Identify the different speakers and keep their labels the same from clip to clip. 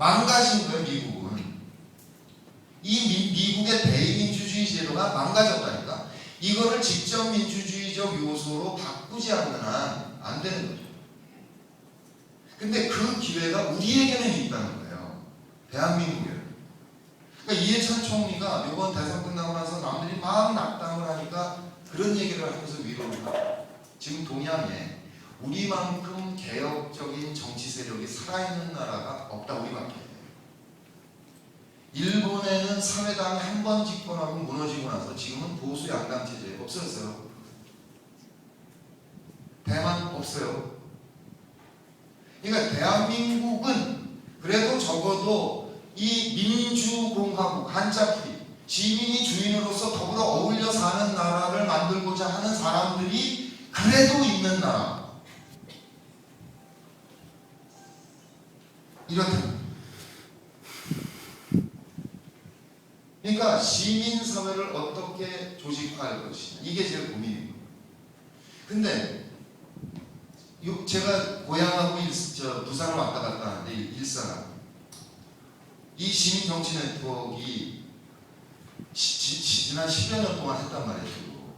Speaker 1: 망가진 거예요. 미국은. 미국의 대의민주주의 제도가 망가졌다니까. 이거를 직접 민주주의적 요소로 바꾸지 않는 한 안 되는 거죠. 근데 그 기회가 우리에게는 있다는 거예요. 대한민국에. 그러니까 이해찬 총리가 이번 대선 끝나고 나서 남들이 막 낙담을 하니까 그런 얘기를 하면서 위로를 하고, 지금 동양에 우리만큼 개혁적인 정치 세력이 살아있는 나라가 없다. 우리밖에. 일본에는 사회당이 한 번 집권하고 무너지고 나서 지금은 보수 양당 체제 없어졌어요. 대만 없어요. 그러니까 대한민국은 그래도 적어도 이 민주공화국 한자풀이 시민이 주인으로서 더불어 어울려 사는 나라를 만들고자 하는 사람들이 그래도 있는 나라. 이렇다. 그러니까 시민사회를 어떻게 조직화할 것이냐, 이게 제일 고민이에요. 근데 제가 고향하고 부산을 왔다 갔다 하는데 일산하고 이 시민정치 네트워크가 지난 10여 년 동안 했단 말이에요.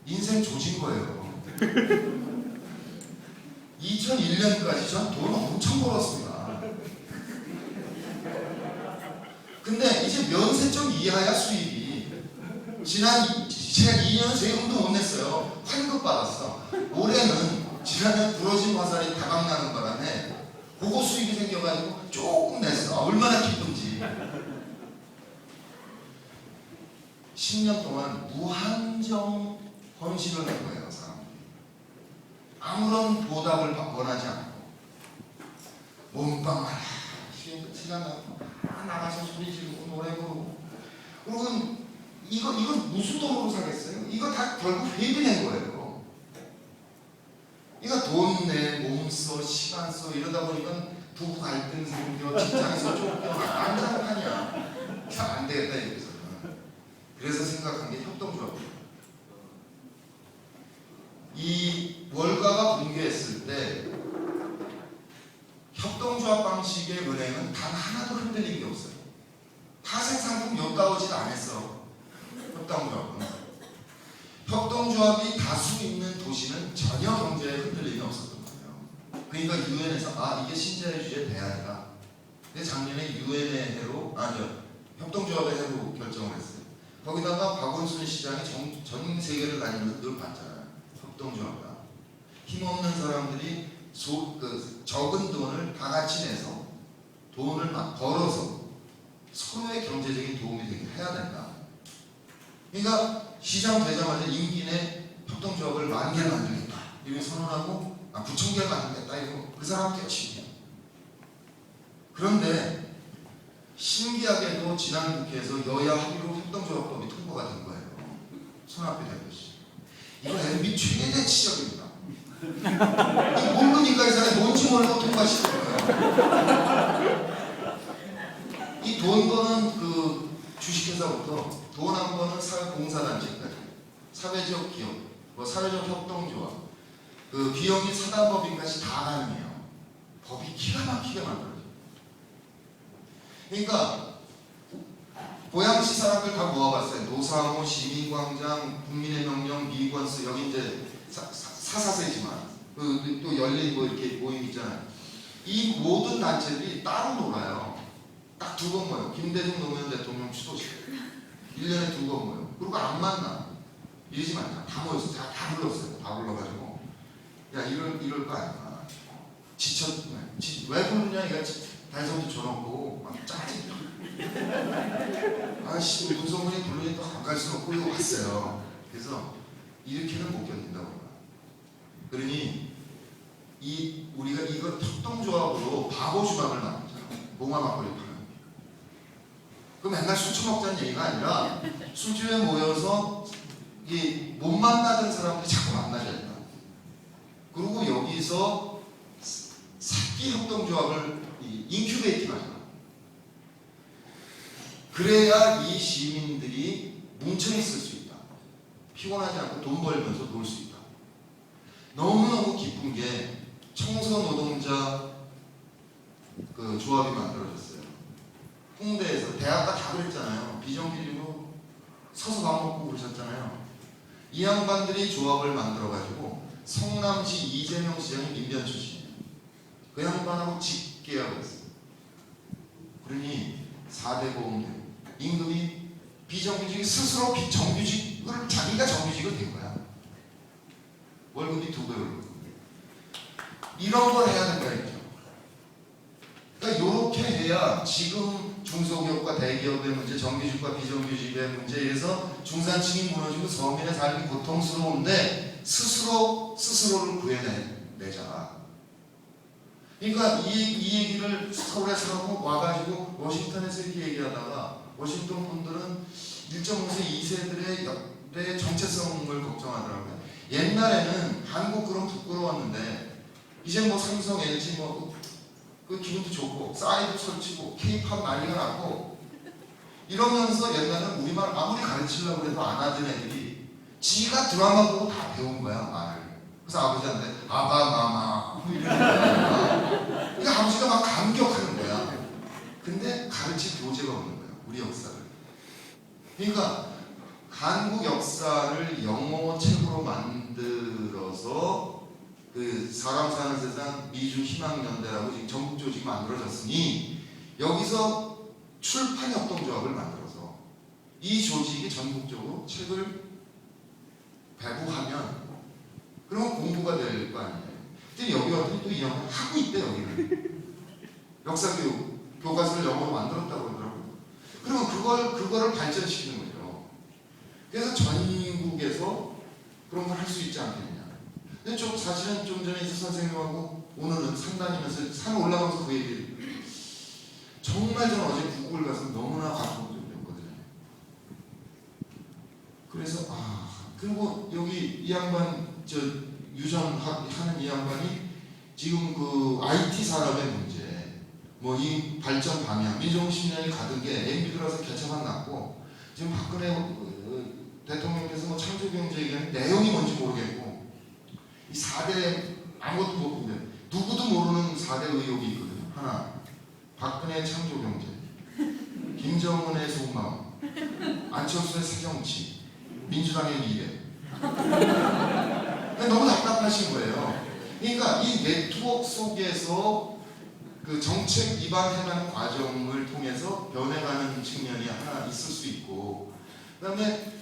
Speaker 1: 인생 조진 거예요. 2001년까지 전 돈 엄청 벌었습니다. 근데 이제 면세점 이하야 수입이. 제가 2년 세금도 못 냈어요. 환급 받았어. 올해는 지난해 부러진 화살이 다각나는 바람에 그거 수입이 생겨가지고 조금 냈어. 얼마나 기쁜지. 10년 동안 무한정 헌신을 한 거예요, 사람들이. 아무런 보답을 원하지 않고 몸빵 시간 나가서 소리 지르고 노래 부르고. 그리고 이건 무슨 돈으로 사겠어요? 이거 다 결국 회비 낸 거예요. 이거 돈 내, 몸 써, 시간 써 이러다 보니까 부부 갈등 생겨, 직장에서 쫓겨, 안장하냐. 참 안 되겠다 이래서는. 그래서 생각한 게 협동조합이에요. 이 월가가 붕괴했을 때 협동조합 방식의 은행은 단 하나도 흔들린 게 없어요. 타생상품 엿가오지도 않았어. 협동조합은. 협동조합이 다수 있는 도시는 전혀 경제에 흔들림이 없었던 거예요. 그러니까 유엔에서 이게 신자유 주의 대안이다. 근데 작년에 유엔의 해로 협동조합의 해로 결정을 했어요. 거기다가 박원순 시장이 전 세계를 다니면서 늘 봤잖아요. 협동조합이다. 힘없는 사람들이 적은 돈을 다 같이 내서 돈을 막 벌어서 서로의 경제적인 도움이 되게 해야 된다. 그러니까 시장 되자마자 임기 내 협동조합을 10,000개를 만들겠다 이렇게 선언하고 9,000개를 만들겠다 이러고 그 사람한테 열심히 해요. 그런데 신기하게도 지난 국회에서 여야 합의로 협동조합법이 통과가 된 거예요. 손학규 대표씨. 이거 MB 최대 치적입니다. 모르니까 이 사람이 뭔지 모르고 통과시킨 거예요. 이 돈 버는 그 주식회사부터 돈 한 번은 사회봉사단체까지, 사회적 기업, 사회적 협동조합, 그 비영리 사단법인까지 다 가능해요. 법이 기가 막히게 만들어져요. 그러니까 고양시 사람들 다 모아봤어요. 노사모, 시민광장, 국민의 명령, 미관스 여기 이제 사사세지만 또 열린 이렇게 모임 있잖아요. 이 모든 단체들이 따로 놀아요. 딱 2번 모여. 김대중 노무현 대통령 추도식 1년에 2번 모여. 그리고 안 만나. 이러지 말자. 다 모였어. 다 불렀어요. 다 불러가지고 야 이럴 거 아니야. 왜 부르냐. 이거 달성도 줘놓고 막 짜증. 아씨 문성문이 부르니까 안 갈 수는 없고 이거 왔어요. 그래서 이렇게는 못 견딘다고. 그러니 우리가 이거 협동조합으로 바보 주방을 만들잖아. 몽화 막걸리 파는. 그 맨날 술 처먹자는 얘기가 아니라 술집에 모여서 못 만나던 사람들이 자꾸 만나야 된다. 그리고 여기서 새끼 협동조합을 인큐베이팅하잖아. 그래야 이 시민들이 뭉쳐있을 수 있다. 피곤하지 않고 돈 벌면서 놀 수 있다. 너무너무 기쁜 게 청소 노동자 그 조합이 만들어졌어요. 홍대에서 대학가 다 그랬잖아요. 비정규직으로 서서 밥 먹고 그러셨잖아요. 이 양반들이 조합을 만들어가지고 성남시 이재명 시장이 민변 출신이에요. 그 양반하고 직계하고 있어요. 그러니 4대 보험료 임금이 비정규직이 스스로 정규직을 자기가 정규직을 된 거야. 월급이 2배 월급. 이런 걸 해야 된다 했죠. 그러니까 이렇게 해야 지금 중소기업과 대기업의 문제, 정규직과 비정규직의 문제에서 중산층이 무너지고 서민의 삶이 고통스러운데 스스로를 구해내자. 그러니까 이 얘기를 서울에서 하고 와가지고 워싱턴에서 이렇게 얘기하다가 워싱턴 분들은 1.5세, 2세들의 정체성을 걱정하더라고요. 옛날에는 한국 그럼 부끄러웠는데 이제 뭐 삼성, LG 그 기분도 좋고 사이드 설치고 K-팝 난리가 났고 이러면서 옛날에는 우리말 아무리 가르치려고 해도 안 하던 애들이 지가 드라마 보고 다 배운 거야 말을. 그래서 아버지한테 아바마마 이러는 거야. 그러니까 아버지가 막 감격하는 거야. 근데 가르칠 교재가 없는 거야 우리 역사를. 그러니까 한국 역사를 영어 책으로 만들어서 그 사람 사는 세상 미주 희망연대라고 지금 전국 조직이 만들어졌으니 여기서 출판 협동조합을 만들어서 이 조직이 전국적으로 책을 배부하면 그러면 공부가 될 거 아니에요. 근데 여기 왔더니 또 이 양반 하고 있대 여기를. 역사교육 교과서를 영어로 만들었다고 그러더라고요. 그러면 그거를 발전시키는 거죠. 그래서 전국에서 그런 걸 할 수 있지 않겠냐. 근데 좀 사실은 좀 전에 이수 선생님하고 오늘은 산 다니면서 산 올라가면서 그 얘기 정말 저는 어제 북을 가서 너무나 감동적이었거든요. 그래서 그리고 여기 이 양반 유전하는 이 양반이 지금 그 IT 산업의 문제 뭐 이 발전 방향 민족 신념이 가던 게 MB 들어서 개차만 났고 지금 박근혜 대통령께서 뭐 창조경제 얘기하는 내용이 뭔지 모르겠고 이 4대 아무것도 모르는데 누구도 모르는 4대 의혹이 있거든요. 하나, 박근혜 창조경제, 김정은의 속마음, 안철수의 새정치, 민주당의 미래. 너무 답답하신 거예요. 그러니까 이 네트워크 속에서 그 정책 입안해가는 과정을 통해서 변해가는 측면이 하나 있을 수 있고, 그다음에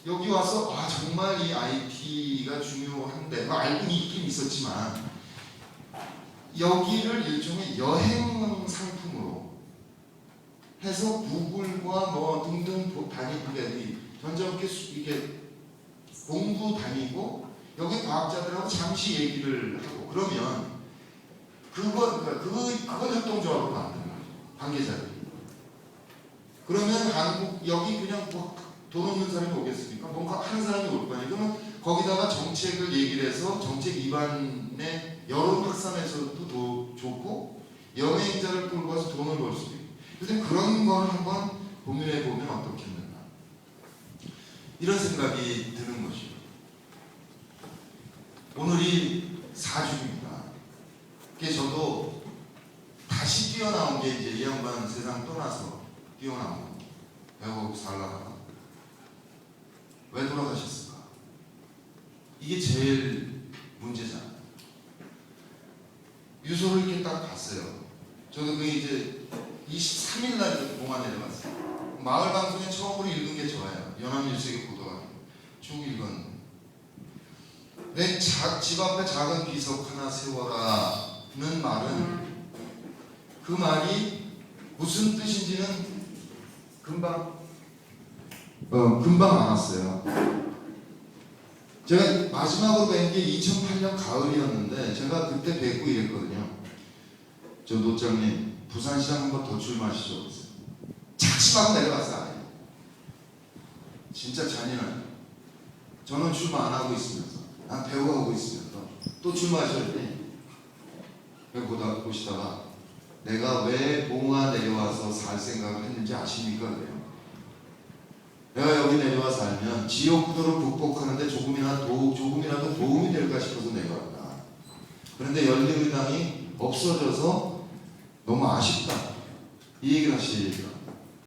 Speaker 1: 여기 와서 정말 이 IT가 중요한데 알고는 있긴 있었지만 여기를 일종의 여행 상품으로 해서 구글과 뭐 등등 다니는 애들이 전자업계 이게 공부 다니고 여기 과학자들하고 잠시 얘기를 하고 그러면 그건 협동조합으로 만드는 거죠. 관계자들이. 그러면 한국 여기 그냥 돈 없는 사람이 오겠습니까? 뭔가 하는 사람이 올 거 아니에요. 그러면 거기다가 정책을 얘기를 해서 정책 입안의 여론 확산에서도 좋고 여행자를 끌고 와서 돈을 벌 수도 있고. 그래서 그런 거를 한번 고민해 보면 어떻겠는가. 이런 생각이 드는 것이죠. 오늘이 4주입니다. 그래서 저도 다시 뛰어나온 게 이제 이 양반 세상 떠나서 뛰어나온 거. 배우고 살다가 왜 돌아가셨을까? 이게 제일 문제잖아요. 유서를 이렇게 딱 봤어요. 저도 그게 이제 23일 날 공항 내려갔어요. 마을 방송에 처음으로 읽은 게 저예요. 연합뉴스에 보도가 쭉 읽었는데 내 집 앞에 작은 비석 하나 세워라는 말은 그 말이 무슨 뜻인지는 금방 알았어요. 제가 마지막으로 뵌 게 2008년 가을이었는데 제가 그때 뵙고 이랬거든요. 저 노장님 부산시장 한번 더 출마하시죠. 착심하고 내려갔어요. 진짜 잔인해요. 저는 출마 안 하고 있으면서 난 배우하고 있으면서 또 출마하셨더니 보시다가 내가 왜 봉화 내려와서 살 생각을 했는지 아십니까? 그래요. 내가 여기 내려와 살면 지역구도를 극복하는데 조금이라도 도움이 될까 싶어서 내려왔다. 그런데 열린의당이 없어져서 너무 너무 아쉽다. 이 얘기를 하시더라고요.